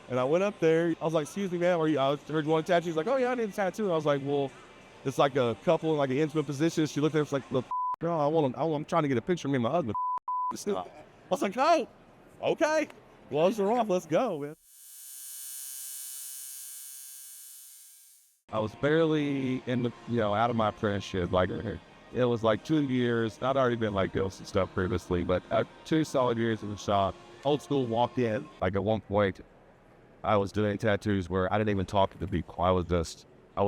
And I went up there. I was like, excuse me, ma'am, I heard you want a tattoo. She's like, oh, yeah, I need a tattoo. And I was like, well, it's like a couple in like an intimate position. She looked at it, was like, look, girl, I'm trying to get a picture of me and my husband. I was like, oh, okay. Gloves are off. Let's go, man. I was barely in the, out of my apprenticeship. Like, it was like 2 years. I'd already been like ghost and stuff previously, but 2 solid years in the shop. Old school walked in. Like at one point, I was doing tattoos where I didn't even talk to the people. I would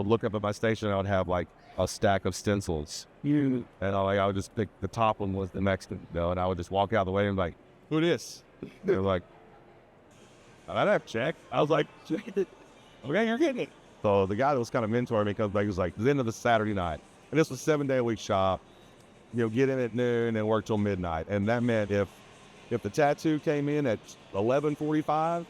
look up at my station and I would have like a stack of stencils. And I would just pick the top one was the Mexican, and I would just walk out of the way and be like, who this? They were like, I'd have to check. I was like, okay, you're getting it. So the guy that was kind of mentoring me comes back, he was like, the end of the Saturday night. And this was 7-day-a-week shop. Get in at noon and work till midnight. And that meant if the tattoo came in at 11:45,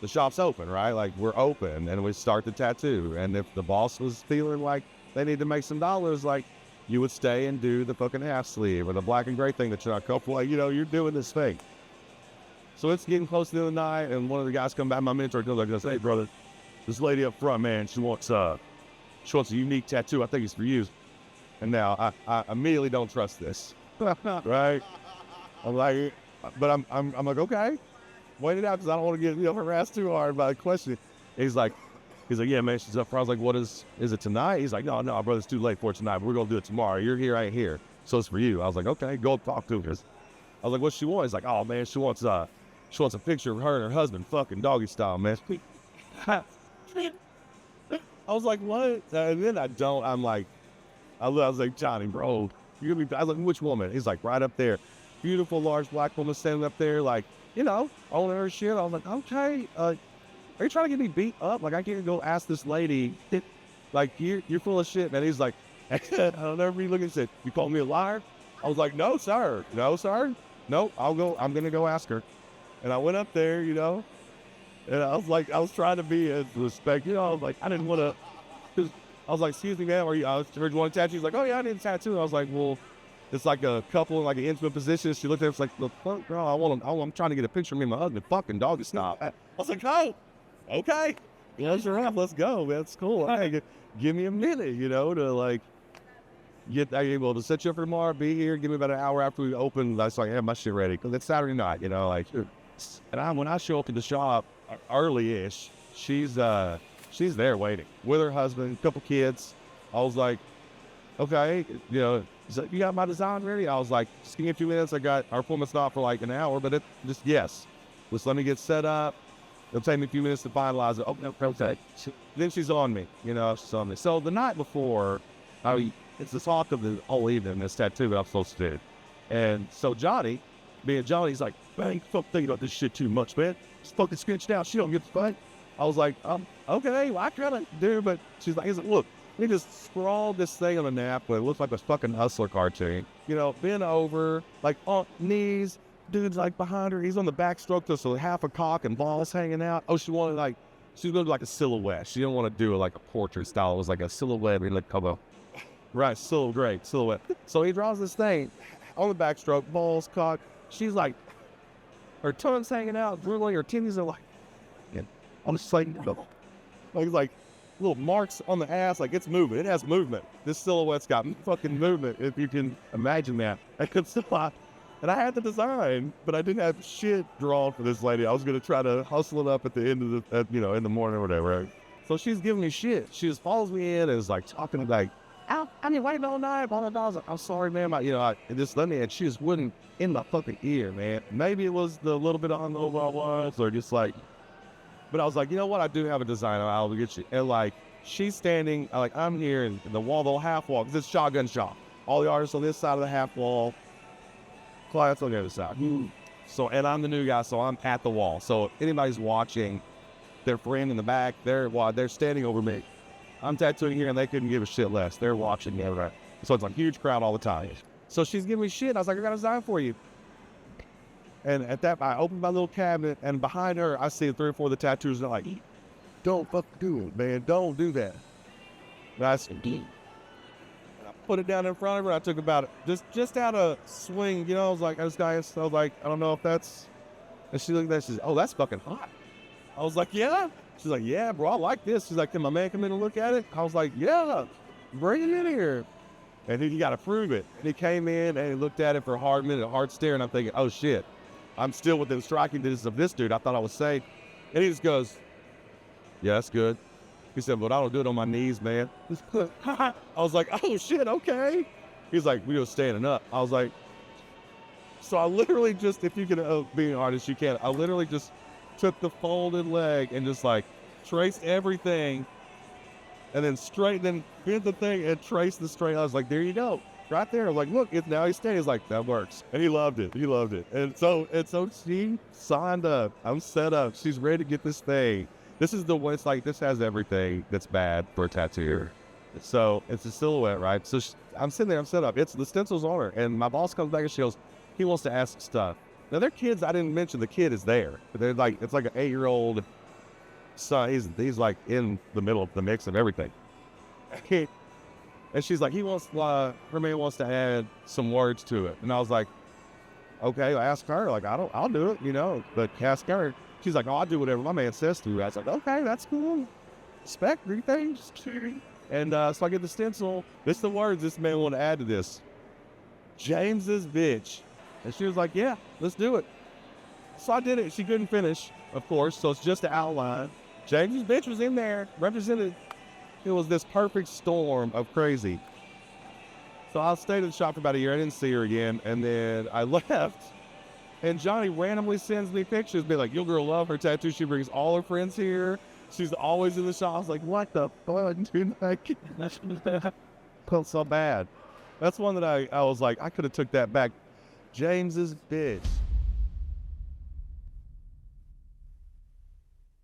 the shop's open, right? Like, we're open and we start the tattoo. And if the boss was feeling like they need to make some dollars, like, you would stay and do the fucking half sleeve or the black and gray thing that you're not comfortable. Like, you're doing this thing. So it's getting close to the end of the night, and one of the guys come back, my mentor comes like, hey, brother, this lady up front, man, she wants a unique tattoo. I think it's for you. And now I immediately don't trust this, right? I'm like, but I'm like, okay, wait it out because I don't want to get harassed too hard by the question. He's like, yeah, man, she's up front. I was like, what is it tonight? He's like, no, brother, it's too late for it tonight. We're gonna do it tomorrow. You're here, I ain't here, so it's for you. I was like, okay, go talk to her. I was like, what she wants? He's like, oh man, she wants a picture of her and her husband fucking doggy style, man. I was like, what? And then I'm like, I was like, Johnny, bro, you're gonna be, I was like, which woman? He's like, right up there. Beautiful, large black woman standing up there, like, owning her shit. I was like, okay, are you trying to get me beat up? Like, I can't go ask this lady, like, you're full of shit, man. He's like, I'll never be looking and said, you called me a liar? I was like, no, sir. No, I'm gonna go ask her. And I went up there, and I was like, I was trying to be as respectful, I was like, I didn't want to, I was like, excuse me, ma'am, I heard you want a tattoo? She's like, oh yeah, I need a tattoo. I was like, well, it's like a couple in like an intimate position. She looked at it, was like, look, fuck, girl, I'm trying to get a picture of me and my husband fucking doggy style. I was like, oh, okay. Yeah, sure enough, let's go, man. It's cool. Hey, give me a minute, to like, get able to set you up for tomorrow, be here, give me about an hour after we open. I was like, I have my shit ready. Because it's Saturday night, like, and when I show up to the shop early-ish, she's there waiting with her husband, a couple kids. I was like, okay, she's like, you got my design ready? I was like, just give me a few minutes. Our appointment's not for like an hour, but yes. Just let me get set up. It'll take me a few minutes to finalize it. Oh, no, okay. Then she's on me, she's on me. So the night before, it's the talk of the whole evening, this tattoo that I'm supposed to do. And so Johnny, being Johnny, he's like, man, fuck thinking about this shit too much, man. Just fucking sketched out. She don't get the fight. I was like, okay, well, I kind of do, but he's like, look, he just scrawled this thing on a napkin. It looks like a fucking Hustler cartoon. Bent over, like on knees. Dude's like behind her. He's on the backstroke, so half a cock and balls hanging out. Oh, she was going to do like a silhouette. She didn't want to do it like a portrait style. It was like a silhouette. Right, great silhouette. So he draws this thing on the backstroke, balls, cock. She's like, her tongue's hanging out, drooling, her titties are like, on the side, like little marks on the ass, like it's moving. It has movement. This silhouette's got fucking movement, if you can imagine that. And I had the design, but I didn't have shit drawn for this lady. I was gonna try to hustle it up at the end of in the morning or whatever. Right? So she's giving me shit. She just follows me in and is like talking like, I mean, waiting all night, blah, blah, blah. I was like, I'm sorry, man. And she just wouldn't in my fucking ear, man. Maybe it was the little bit of hungover I was, or just like, but I was like, you know what? I do have a design. I'll get you. And like, she's standing, like, I'm here in the wall, the whole half wall, because it's shotgun shop. All the artists on this side of the half wall, clients on the other side. So, and I'm the new guy, so I'm at the wall. So if anybody's watching, their friend in the back, they're standing over me. I'm tattooing here and they couldn't give a shit less. They're watching me. Right? So it's a huge crowd all the time. So she's giving me shit. I was like, I got a design for you. And at that, I opened my little cabinet and behind her, I see 3 or 4 of the tattoos. And they're like, don't fucking do it, man. Don't do that. And I said, and I put it down in front of her. I took about it, just out of swing. I was like, I was like, I don't know if that's, and she looked at that. She said, oh, that's fucking hot. I was like, yeah. She's like, yeah, bro, I like this. She's like, can my man come in and look at it? I was like, yeah, bring it in here. And then you got to prove it. And he came in and he looked at it for a hard minute, a hard stare. And I'm thinking, oh shit, I'm still within striking distance of this dude. I thought I was safe. And he just goes, yeah, that's good. He said, but I don't do it on my knees, man. I was like, oh shit, okay. He's like, we were standing up. I was like, so I literally just, if you can be an artist, you can. I literally just took the folded leg and just like traced everything and then hit the thing and traced the straight. I was like, there you go. Right there. I was like, look, now he's staying. He's like, that works. And he loved it. He loved it. And so she signed up. I'm set up. She's ready to get this thing. This is the one, it's like, this has everything that's bad for a tattoo. So it's a silhouette, right? So I'm sitting there, I'm set up. It's the stencil's on her. And my boss comes back and she goes, he wants to ask stuff. Now they're kids. I didn't mention the kid is there. But they're like, it's like an 8-year-old son. He's like in the middle of the mix of everything. And she's like, her man wants to add some words to it. And I was like, okay, ask her. Like, I'll do it, but ask her. She's like, oh, I'll do whatever my man says to. I was like, okay, that's cool. Respect, everything. And so I get the stencil. This is the words this man wanted to add to this. James's bitch. And she was like, yeah, let's do it. So I did it. She couldn't finish, of course. So it's just the outline. James's bitch was in there, represented. It was this perfect storm of crazy. So I stayed at the shop for about a year. I didn't see her again. And then I left. And Johnny randomly sends me pictures, be like, your girl love her tattoo. She brings all her friends here. She's always in the shop. I was like, what the fuck, dude? I felt so bad. That's one that I was like, I could have took that back. James's bitch.